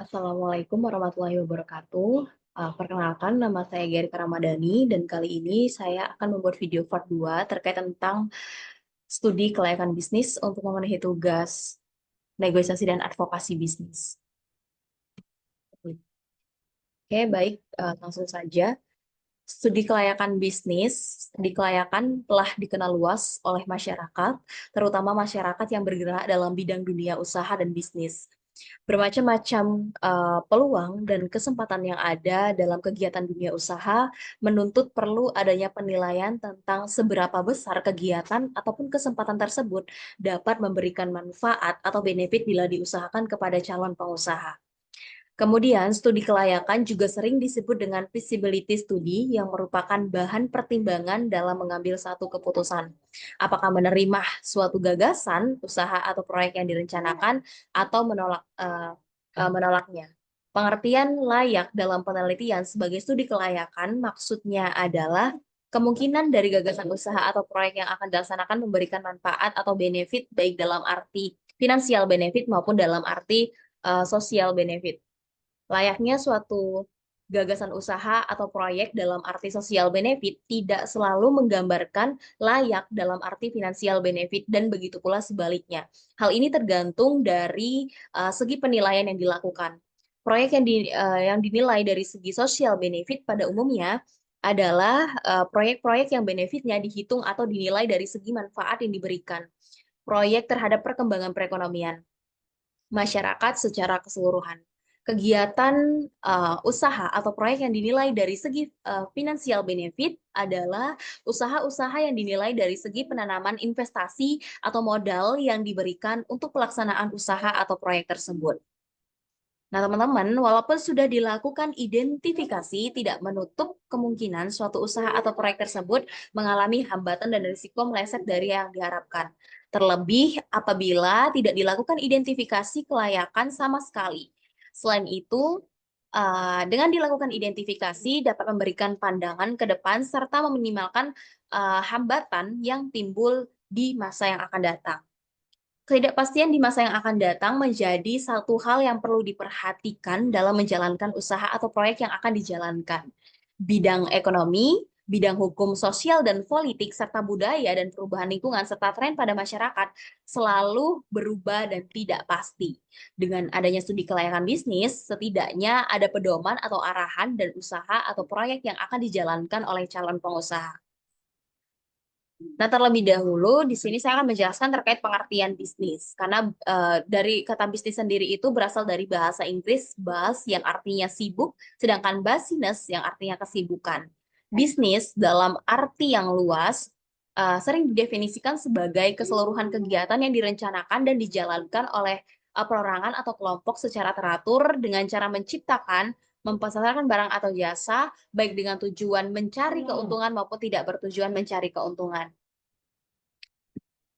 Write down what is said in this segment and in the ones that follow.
Assalamualaikum warahmatullahi wabarakatuh. Perkenalkan, nama saya Gerika Ramadhani dan kali ini saya akan membuat video part 2 terkait tentang studi kelayakan bisnis untuk memenuhi tugas negosiasi dan advokasi bisnis. Oke, baik, langsung saja. Studi kelayakan telah dikenal luas oleh masyarakat, terutama masyarakat yang bergerak dalam bidang dunia usaha dan bisnis. Bermacam-macam peluang dan kesempatan yang ada dalam kegiatan dunia usaha menuntut perlu adanya penilaian tentang seberapa besar kegiatan ataupun kesempatan tersebut dapat memberikan manfaat atau benefit bila diusahakan kepada calon pengusaha. Kemudian, studi kelayakan juga sering disebut dengan feasibility study yang merupakan bahan pertimbangan dalam mengambil satu keputusan. Apakah menerima suatu gagasan, usaha atau proyek yang direncanakan atau menolaknya. Pengertian layak dalam penelitian sebagai studi kelayakan maksudnya adalah kemungkinan dari gagasan usaha atau proyek yang akan dilaksanakan memberikan manfaat atau benefit baik dalam arti finansial benefit maupun dalam arti sosial benefit. Layaknya suatu gagasan usaha atau proyek dalam arti sosial benefit tidak selalu menggambarkan layak dalam arti finansial benefit dan begitu pula sebaliknya. Hal ini tergantung dari segi penilaian yang dilakukan. Proyek yang dinilai dari segi sosial benefit pada umumnya adalah proyek-proyek yang benefitnya dihitung atau dinilai dari segi manfaat yang diberikan. Proyek terhadap perkembangan perekonomian masyarakat secara keseluruhan. Kegiatan usaha atau proyek yang dinilai dari segi finansial benefit adalah usaha-usaha yang dinilai dari segi penanaman investasi atau modal yang diberikan untuk pelaksanaan usaha atau proyek tersebut. Nah, teman-teman, walaupun sudah dilakukan identifikasi, tidak menutup kemungkinan suatu usaha atau proyek tersebut mengalami hambatan dan risiko meleset dari yang diharapkan. Terlebih apabila tidak dilakukan identifikasi kelayakan sama sekali. Selain itu, dengan dilakukan identifikasi dapat memberikan pandangan ke depan serta meminimalkan hambatan yang timbul di masa yang akan datang. Ketidakpastian di masa yang akan datang menjadi satu hal yang perlu diperhatikan dalam menjalankan usaha atau proyek yang akan dijalankan. Bidang ekonomi, bidang hukum sosial dan politik, serta budaya dan perubahan lingkungan, serta tren pada masyarakat selalu berubah dan tidak pasti. Dengan adanya studi kelayakan bisnis, setidaknya ada pedoman atau arahan dan usaha atau proyek yang akan dijalankan oleh calon pengusaha. Nah, terlebih dahulu di sini saya akan menjelaskan terkait pengertian bisnis. Karena dari kata bisnis sendiri itu berasal dari bahasa Inggris buzz yang artinya sibuk, sedangkan busyness yang artinya kesibukan. Bisnis dalam arti yang luas sering didefinisikan sebagai keseluruhan kegiatan yang direncanakan dan dijalankan oleh perorangan atau kelompok secara teratur dengan cara menciptakan, mempasarkan barang atau jasa, baik dengan tujuan mencari keuntungan maupun tidak bertujuan mencari keuntungan.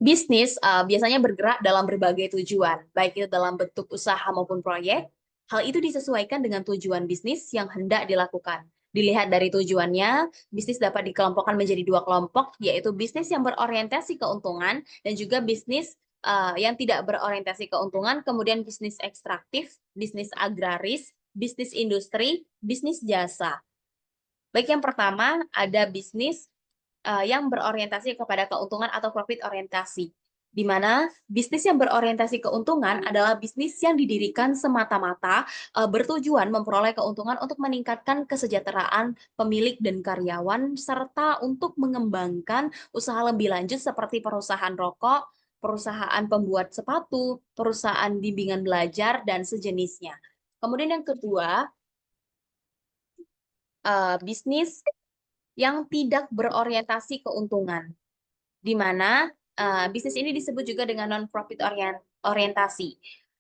Bisnis biasanya bergerak dalam berbagai tujuan, baik itu dalam bentuk usaha maupun proyek. Hal itu disesuaikan dengan tujuan bisnis yang hendak dilakukan. Dilihat dari tujuannya, bisnis dapat dikelompokkan menjadi dua kelompok, yaitu bisnis yang berorientasi keuntungan dan juga bisnis yang tidak berorientasi keuntungan, kemudian bisnis ekstraktif, bisnis agraris, bisnis industri, bisnis jasa. Baik, yang pertama ada bisnis yang berorientasi kepada keuntungan atau profit orientasi, di mana bisnis yang berorientasi keuntungan adalah bisnis yang didirikan semata-mata bertujuan memperoleh keuntungan untuk meningkatkan kesejahteraan pemilik dan karyawan, serta untuk mengembangkan usaha lebih lanjut seperti perusahaan rokok, perusahaan pembuat sepatu, perusahaan bimbingan belajar, dan sejenisnya. Kemudian yang kedua, bisnis yang tidak berorientasi keuntungan, di mana bisnis ini disebut juga dengan non-profit orientasi.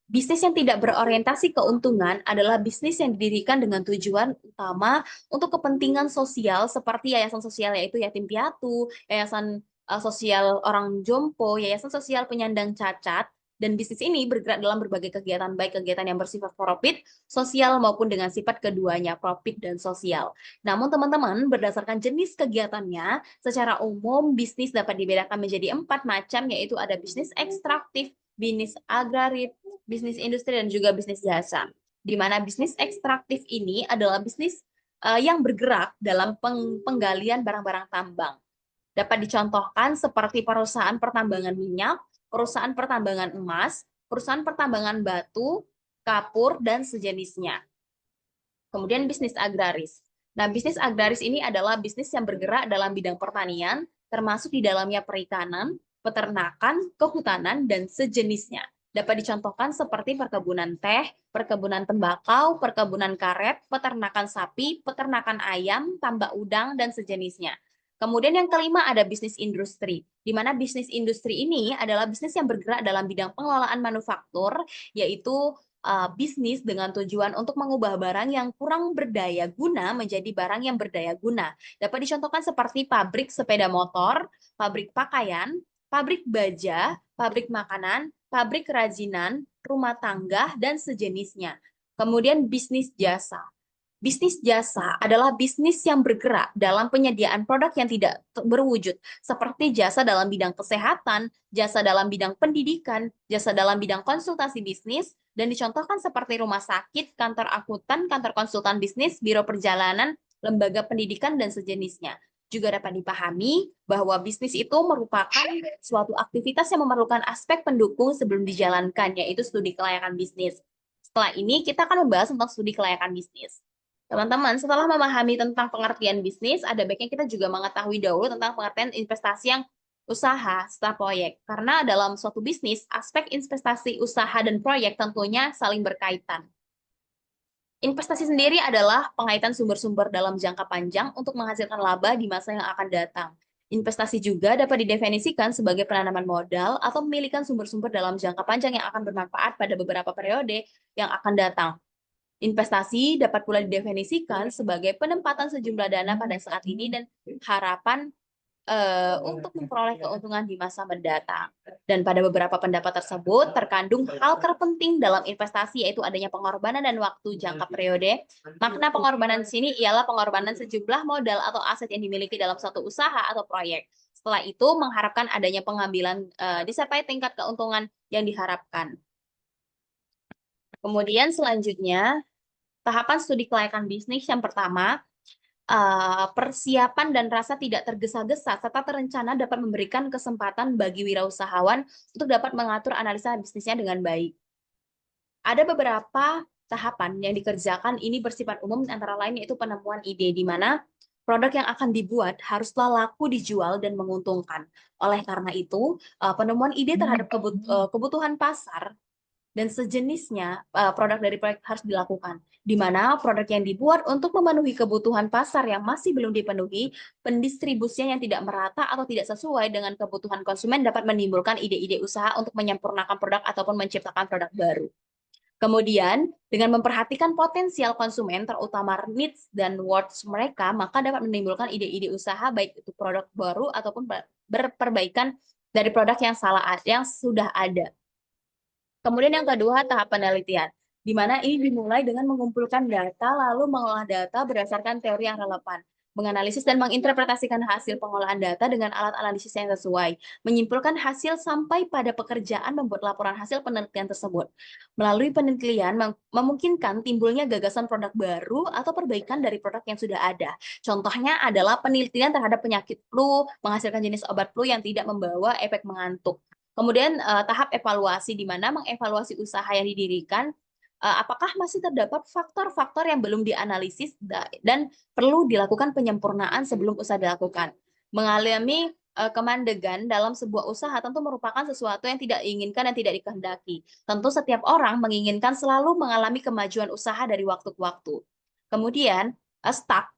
Bisnis yang tidak berorientasi keuntungan adalah bisnis yang didirikan dengan tujuan utama untuk kepentingan sosial seperti yayasan sosial yaitu yatim piatu, yayasan sosial orang jompo, yayasan sosial penyandang cacat, dan bisnis ini bergerak dalam berbagai kegiatan, baik kegiatan yang bersifat profit, sosial, maupun dengan sifat keduanya, profit dan sosial. Namun teman-teman, berdasarkan jenis kegiatannya, secara umum bisnis dapat dibedakan menjadi 4 macam, yaitu ada bisnis ekstraktif, bisnis agraris, bisnis industri, dan juga bisnis jasa. di mana bisnis ekstraktif ini adalah bisnis yang bergerak dalam penggalian barang-barang tambang. Dapat dicontohkan seperti perusahaan pertambangan minyak, perusahaan pertambangan emas, perusahaan pertambangan batu, kapur, dan sejenisnya. Kemudian bisnis agraris. Nah, bisnis agraris ini adalah bisnis yang bergerak dalam bidang pertanian, termasuk di dalamnya perikanan, peternakan, kehutanan, dan sejenisnya. Dapat dicontohkan seperti perkebunan teh, perkebunan tembakau, perkebunan karet, peternakan sapi, peternakan ayam, tambak udang, dan sejenisnya. Kemudian yang kelima ada bisnis industri, di mana bisnis industri ini adalah bisnis yang bergerak dalam bidang pengelolaan manufaktur, yaitu bisnis dengan tujuan untuk mengubah barang yang kurang berdaya guna menjadi barang yang berdaya guna. Dapat dicontohkan seperti pabrik sepeda motor, pabrik pakaian, pabrik baja, pabrik makanan, pabrik kerajinan, rumah tangga, dan sejenisnya. Kemudian bisnis jasa. Bisnis jasa adalah bisnis yang bergerak dalam penyediaan produk yang tidak berwujud, seperti jasa dalam bidang kesehatan, jasa dalam bidang pendidikan, jasa dalam bidang konsultasi bisnis, dan dicontohkan seperti rumah sakit, kantor akuntan, kantor konsultan bisnis, biro perjalanan, lembaga pendidikan, dan sejenisnya. Juga dapat dipahami bahwa bisnis itu merupakan suatu aktivitas yang memerlukan aspek pendukung sebelum dijalankan, yaitu studi kelayakan bisnis. Setelah ini, kita akan membahas tentang studi kelayakan bisnis. Teman-teman, setelah memahami tentang pengertian bisnis, ada baiknya kita juga mengetahui dahulu tentang pengertian investasi yang usaha serta proyek. Karena dalam suatu bisnis, aspek investasi usaha dan proyek tentunya saling berkaitan. Investasi sendiri adalah pengaitan sumber-sumber dalam jangka panjang untuk menghasilkan laba di masa yang akan datang. Investasi juga dapat didefinisikan sebagai penanaman modal atau memiliki sumber-sumber dalam jangka panjang yang akan bermanfaat pada beberapa periode yang akan datang. Investasi dapat pula didefinisikan sebagai penempatan sejumlah dana pada saat ini dan harapan untuk memperoleh keuntungan di masa mendatang. Dan pada beberapa pendapat tersebut terkandung hal terpenting dalam investasi, yaitu adanya pengorbanan dan waktu jangka periode. Makna pengorbanan di sini ialah pengorbanan sejumlah modal atau aset yang dimiliki dalam suatu usaha atau proyek. Setelah itu mengharapkan adanya pengambilan disertai tingkat keuntungan yang diharapkan. Kemudian selanjutnya, tahapan studi kelayakan bisnis yang pertama, persiapan dan rasa tidak tergesa-gesa serta terencana dapat memberikan kesempatan bagi wirausahawan untuk dapat mengatur analisa bisnisnya dengan baik. Ada beberapa tahapan yang dikerjakan, ini bersifat umum, antara lain yaitu penemuan ide, di mana produk yang akan dibuat haruslah laku dijual dan menguntungkan. Oleh karena itu, penemuan ide terhadap kebutuhan pasar dan sejenisnya produk dari proyek harus dilakukan, di mana produk yang dibuat untuk memenuhi kebutuhan pasar yang masih belum dipenuhi, pendistribusian yang tidak merata atau tidak sesuai dengan kebutuhan konsumen dapat menimbulkan ide-ide usaha untuk menyempurnakan produk ataupun menciptakan produk baru. Kemudian, dengan memperhatikan potensial konsumen, terutama needs dan wants mereka, maka dapat menimbulkan ide-ide usaha, baik itu produk baru ataupun berperbaikan dari produk yang sudah ada. Kemudian yang kedua, tahap penelitian, di mana ini dimulai dengan mengumpulkan data, lalu mengolah data berdasarkan teori yang relevan, menganalisis dan menginterpretasikan hasil pengolahan data dengan alat analisis yang sesuai, menyimpulkan hasil sampai pada pekerjaan membuat laporan hasil penelitian tersebut. Melalui penelitian, memungkinkan timbulnya gagasan produk baru atau perbaikan dari produk yang sudah ada. Contohnya adalah penelitian terhadap penyakit flu, menghasilkan jenis obat flu yang tidak membawa efek mengantuk. Kemudian tahap evaluasi, di mana mengevaluasi usaha yang didirikan, apakah masih terdapat faktor-faktor yang belum dianalisis dan perlu dilakukan penyempurnaan sebelum usaha dilakukan. Mengalami kemandegan dalam sebuah usaha tentu merupakan sesuatu yang tidak diinginkan dan tidak dikehendaki. Tentu setiap orang menginginkan selalu mengalami kemajuan usaha dari waktu ke waktu. Kemudian stuck.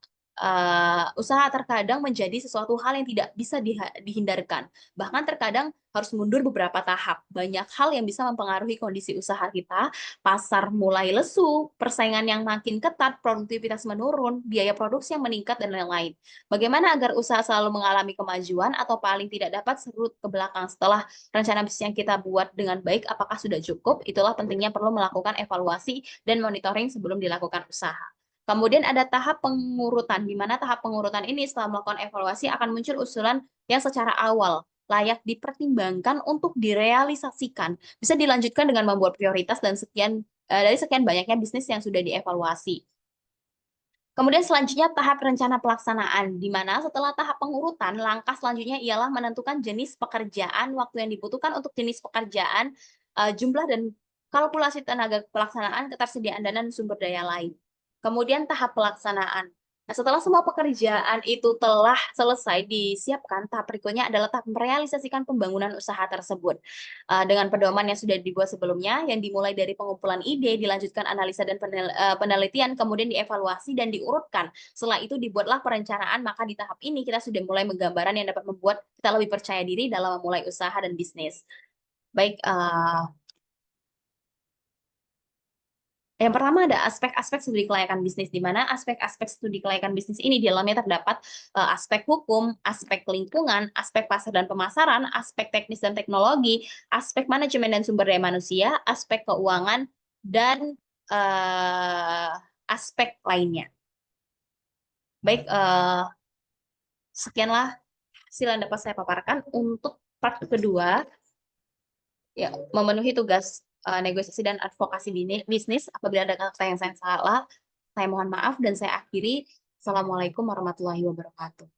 Usaha terkadang menjadi sesuatu hal yang tidak bisa dihindarkan. Bahkan terkadang harus mundur beberapa tahap. Banyak hal yang bisa mempengaruhi kondisi usaha kita, pasar mulai lesu, persaingan yang makin ketat, produktivitas menurun, biaya produksi yang meningkat, dan lain-lain. Bagaimana agar usaha selalu mengalami kemajuan atau paling tidak dapat serut ke belakang setelah rencana bisnis yang kita buat dengan baik, apakah sudah cukup? Itulah pentingnya perlu melakukan evaluasi dan monitoring sebelum dilakukan usaha. Kemudian ada tahap pengurutan, di mana tahap pengurutan ini setelah melakukan evaluasi akan muncul usulan yang secara awal layak dipertimbangkan untuk direalisasikan. Bisa dilanjutkan dengan membuat prioritas dan sekian dari sekian banyaknya bisnis yang sudah dievaluasi. Kemudian selanjutnya tahap rencana pelaksanaan, di mana setelah tahap pengurutan, langkah selanjutnya ialah menentukan jenis pekerjaan, waktu yang dibutuhkan untuk jenis pekerjaan, jumlah dan kalkulasi tenaga pelaksanaan, ketersediaan dana dan sumber daya lain. Kemudian tahap pelaksanaan. Nah, setelah semua pekerjaan itu telah selesai disiapkan, tahap berikutnya adalah tahap merealisasikan pembangunan usaha tersebut. Dengan pedoman yang sudah dibuat sebelumnya, yang dimulai dari pengumpulan ide, dilanjutkan analisa dan penelitian, kemudian dievaluasi dan diurutkan. Setelah itu dibuatlah perencanaan, maka di tahap ini kita sudah mulai menggambaran yang dapat membuat kita lebih percaya diri dalam memulai usaha dan bisnis. Baik, yang pertama ada aspek-aspek studi kelayakan bisnis, di mana aspek-aspek studi kelayakan bisnis ini di dalamnya terdapat aspek hukum, aspek lingkungan, aspek pasar dan pemasaran, aspek teknis dan teknologi, aspek manajemen dan sumber daya manusia, aspek keuangan, dan aspek lainnya. Baik, sekianlah hasil yang dapat saya paparkan. Untuk part kedua, ya, memenuhi tugas negosiasi dan advokasi bisnis. Apabila ada kata yang saya salah, saya mohon maaf dan saya akhiri. Assalamualaikum warahmatullahi wabarakatuh.